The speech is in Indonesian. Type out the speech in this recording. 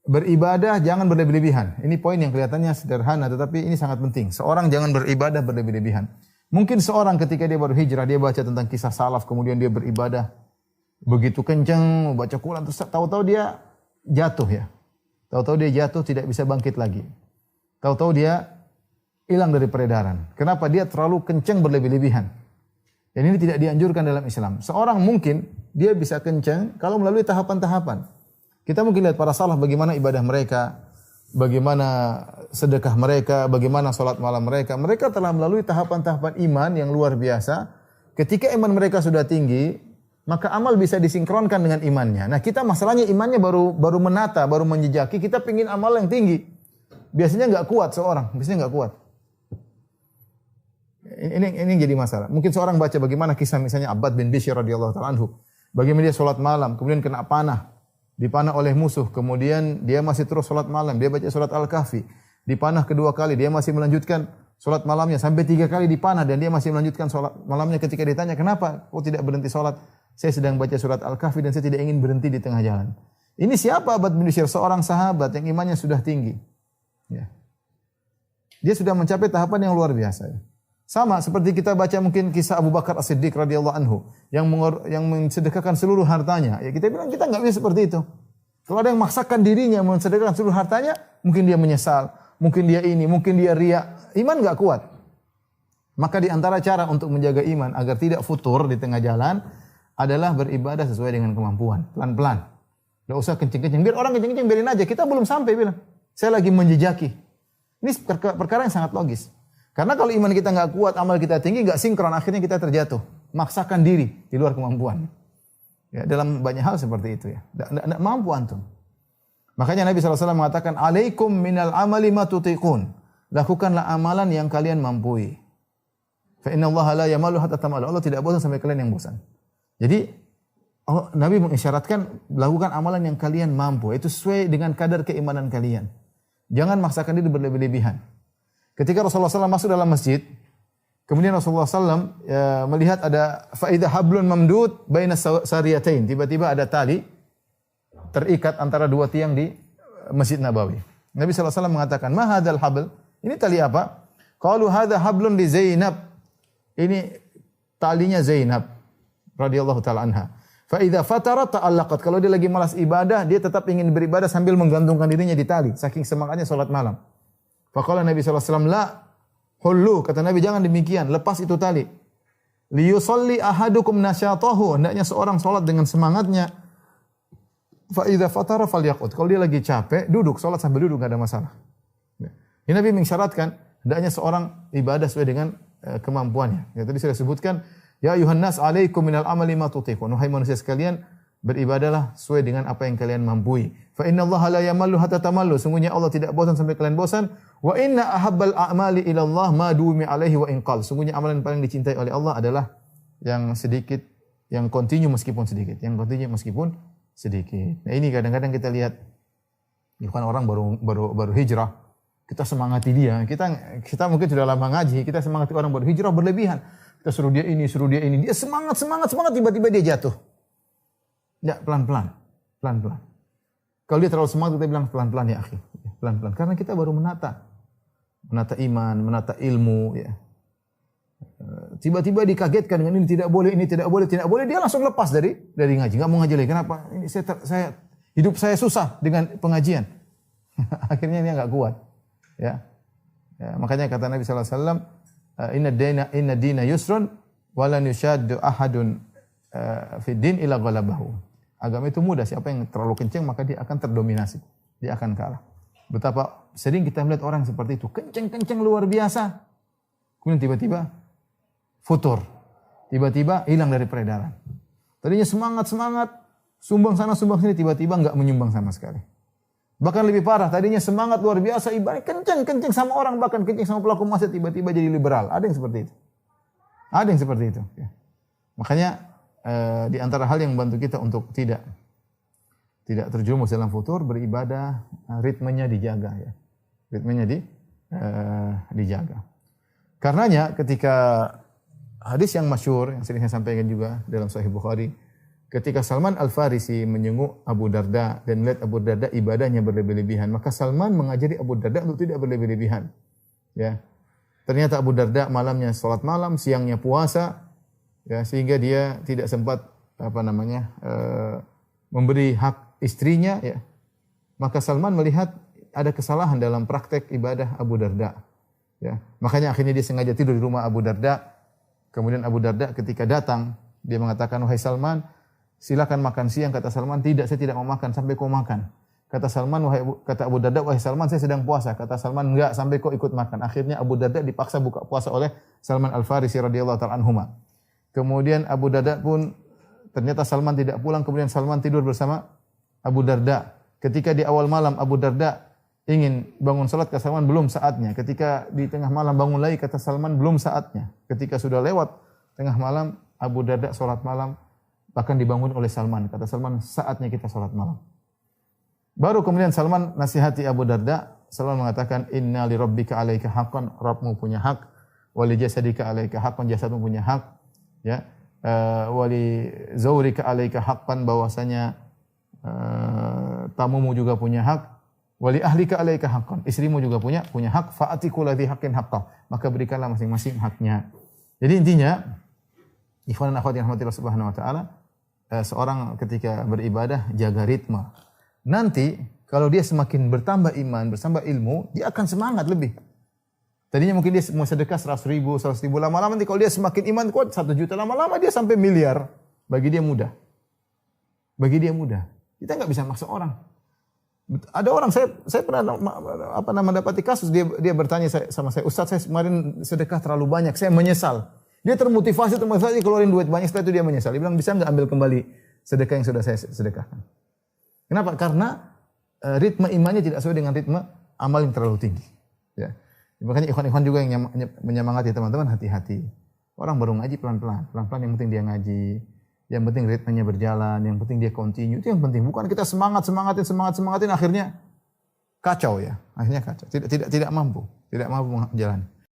beribadah jangan berlebih-lebihan. Ini poin yang kelihatannya sederhana tetapi ini sangat penting. Seorang jangan beribadah berlebih-lebihan. Mungkin seorang ketika dia baru hijrah, dia baca tentang kisah salaf, kemudian dia beribadah begitu kencang, baca Quran, terus tahu-tahu dia jatuh ya. Tahu-tahu dia jatuh, tidak bisa bangkit lagi. Tahu-tahu dia hilang dari peredaran. Kenapa? Dia terlalu kencang berlebih-lebihan. Dan ini tidak dianjurkan dalam Islam. Seorang mungkin dia bisa kencang kalau melalui tahapan-tahapan. Kita mungkin lihat para salaf bagaimana ibadah mereka, bagaimana sedekah mereka, bagaimana salat malam mereka. Mereka telah melalui tahapan-tahapan iman yang luar biasa. Ketika iman mereka sudah tinggi, maka amal bisa disinkronkan dengan imannya. Nah, kita masalahnya imannya baru menata, baru menjejaki, kita pingin amal yang tinggi. Biasanya enggak kuat seorang, biasanya enggak kuat. Ini jadi masalah. Mungkin seorang baca bagaimana kisah misalnya Abbad bin Bishr radhiyallahu ta'ala anhu. Bagaimana dia salat malam, kemudian kena panah. Dipanah oleh musuh, kemudian dia masih terus salat malam, dia baca surat Al-Kahfi. Dipanah kedua kali, dia masih melanjutkan salat malamnya sampai 3 kali dipanah dan dia masih melanjutkan salat malamnya. Ketika ditanya, "Kenapa kau tidak berhenti salat?" "Saya sedang baca surat Al-Kahfi dan saya tidak ingin berhenti di tengah jalan." Ini siapa Abbad bin Bishr? Seorang sahabat yang imannya sudah tinggi. Ya. Dia sudah mencapai tahapan yang luar biasa. Ya. Sama seperti kita baca mungkin kisah Abu Bakar As-Siddiq radhiyallahu anhu yang mensedekahkan seluruh hartanya. Ya kita bilang kita enggak bisa seperti itu. Kalau ada yang memaksakan dirinya mensedekahkan seluruh hartanya, mungkin dia menyesal, mungkin dia ini, mungkin dia riya. Iman enggak kuat. Maka di antara cara untuk menjaga iman agar tidak futur di tengah jalan adalah beribadah sesuai dengan kemampuan, pelan-pelan. Enggak usah kenceng-kenceng. Biar orang kenceng-kenceng biarin aja. Kita belum sampai bilang. Saya lagi menjejaki. Ini perkara yang sangat logis. Karena kalau iman kita enggak kuat, amal kita tinggi, enggak sinkron, akhirnya kita terjatuh. Maksakan diri di luar kemampuan. Ya, dalam banyak hal seperti itu ya. Enggak mampu antum. Makanya Nabi SAW mengatakan, "Alaikum minal amali ma tutiqun." Lakukanlah amalan yang kalian mampu. Fa inna Allah la yamalu hatta tamalu. Allah tidak bosan sampai kalian yang bosan. Jadi Nabi mengisyaratkan lakukan amalan yang kalian mampu. Itu sesuai dengan kadar keimanan kalian. Jangan maksakan diri berlebih-lebihan. Ketika Rasulullah SAW masuk dalam masjid, kemudian Rasulullah SAW melihat ada faidah hablun mamdud baina sariyatain. Tiba-tiba ada tali terikat antara dua tiang di Masjid Nabawi. Nabi SAW mengatakan, "Ma hadzal habl?" Ini tali apa? Qalu hadza hablun li Zainab. Ini talinya Zainab radhiyallahu taala anha. Fa idza fatara ta'allaqat. Kalau dia lagi malas ibadah, dia tetap ingin beribadah sambil menggantungkan dirinya di tali, saking semangatnya salat malam. Faqala Nabi sallallahu alaihi wasallam, "La hullu." Kata Nabi, jangan demikian, lepas itu tali. Li yusalli ahadukum nasyatahu. Hendaknya seorang salat dengan semangatnya. Fa idza fatara falyaqut. Kalau dia lagi capek, duduk, salat sambil duduk enggak ada masalah. Ini Nabi mengisyaratkan hendaknya seorang ibadah sesuai dengan kemampuannya. Ya, tadi sudah sebutkan, "Ya ayuhan nas 'alaikum minal amali ma tutiqun." Wahai manusia sekalian, beribadahlah sesuai dengan apa yang kalian mampu. Fa innallaha la yamallu hatta tamallu. Sungguhnya Allah tidak bosan sampai kalian bosan. Wa inna ahabbal a'mali ila Allah ma dumi alaihi wa inqal. Sungguhnya amalan paling dicintai oleh Allah adalah yang sedikit, yang continue meskipun sedikit, yang continue meskipun sedikit. Nah, ini kadang-kadang kita lihat bukan orang baru hijrah, kita semangati dia. Kita mungkin sudah lama ngaji, kita semangati orang baru hijrah berlebihan. Kita suruh dia ini, dia semangat, tiba-tiba dia jatuh. Enggak, pelan-pelan. Kalau dia terlalu semangat, kita bilang pelan-pelan ya akhi. Pelan-pelan. Karena kita baru menata iman, menata ilmu. Ya. Tiba-tiba dikagetkan dengan ini tidak boleh, dia langsung lepas dari ngaji. Enggak mau ngaji lagi. Kenapa? Ini hidup saya susah dengan pengajian. Akhirnya dia enggak kuat. Ya. Makanya kata Nabi sallallahu alaihi wasallam, inna dina yusrun wa lan yushaddu ahadun fid din ila ghalabahu. Agama itu mudah, siapa yang terlalu kencang maka dia akan terdominasi, dia akan kalah. Betapa sering kita melihat orang seperti itu, kencang luar biasa. Kemudian tiba-tiba futur. Tiba-tiba hilang dari peredaran. Tadinya semangat, sumbang sana sumbang sini, tiba-tiba enggak menyumbang sama sekali. Bahkan lebih parah, tadinya semangat luar biasa, ibadah kencang sama orang, bahkan kencang sama pelaku maksiat, tiba-tiba jadi liberal. Ada yang seperti itu. Ya. Makanya di antara hal yang membantu kita untuk tidak terjerumus dalam futur, beribadah, ritmenya dijaga ya. Dijaga. Karenanya ketika hadis yang masyhur yang sering saya sampaikan juga dalam Sahih Bukhari, ketika Salman Al-Farisi menyenguk Abu Darda dan melihat Abu Darda ibadahnya berlebih-lebihan, maka Salman mengajari Abu Darda untuk tidak berlebih-lebihan. Ya. Ternyata Abu Darda malamnya salat malam, siangnya puasa, ya, sehingga dia tidak sempat memberi hak istrinya, ya. Maka Salman melihat ada kesalahan dalam praktek ibadah Abu Darda. Ya. Makanya akhirnya dia sengaja tidur di rumah Abu Darda. Kemudian Abu Darda ketika datang, dia mengatakan, "Wahai Salman, silakan makan siang." Kata Salman, "Tidak, saya tidak mau makan sampai kau makan." Kata Abu Darda, "Wahai Salman, saya sedang puasa." Kata Salman, "Enggak, sampai kau ikut makan." Akhirnya Abu Darda dipaksa buka puasa oleh Salman Al-Farisi radhiyallahu ta'ala anhuma. Kemudian Abu Darda pun ternyata Salman tidak pulang, kemudian Salman tidur bersama Abu Darda. Ketika di awal malam Abu Darda ingin bangun salat, kata Salman, "Belum saatnya." Ketika di tengah malam bangun lagi, kata Salman, "Belum saatnya." Ketika sudah lewat tengah malam, Abu Darda salat malam, bahkan dibangun oleh Salman. Kata Salman, "Saatnya kita salat malam." Baru kemudian Salman nasihati Abu Darda. Salman mengatakan, "Inna li rabbika 'alaika haqqan." Rabbmu punya hak. Wa li jasadika 'alaika haqqan. Jasadmu punya hak. Ya. Wa li zawrika 'alaika haqqan. Bahwasanya tamumu juga punya hak. Wali ahlika 'alaika haqqan. Istrimu juga punya hak. Fa'ati kulli haqqin haqqah. Maka berikanlah masing-masing haknya. Jadi intinya, ikhwan dan akhwat yang rahmatillah subhanahu wa ta'ala, seorang ketika beribadah jaga ritme. Nanti kalau dia semakin bertambah iman, bertambah ilmu, dia akan semangat lebih. Tadinya mungkin dia mau sedekah 100 ribu, lama-lama nanti kalau dia semakin iman kuat 1 juta, lama-lama dia sampai miliar. Bagi dia mudah. Kita enggak bisa maksa orang. Ada orang, saya pernah mendapati kasus, dia bertanya sama saya, "Ustaz, saya kemarin sedekah terlalu banyak, saya menyesal." Dia termotivasi keluarin duit banyak, setelah itu dia menyesal. Dia bilang, "Bisa enggak ambil kembali sedekah yang sudah saya sedekahkan?" Kenapa? Karena ritme imannya tidak sesuai dengan ritme amal yang terlalu tinggi. Ya. Makanya ikhwan-ikhwan juga yang menyemangati teman-teman, hati-hati. Orang baru ngaji pelan-pelan, yang penting dia ngaji. Yang penting ritmenya berjalan, yang penting dia continue. Itu yang penting. Bukan kita semangatin akhirnya kacau ya. Akhirnya kacau. Tidak mampu menjalani.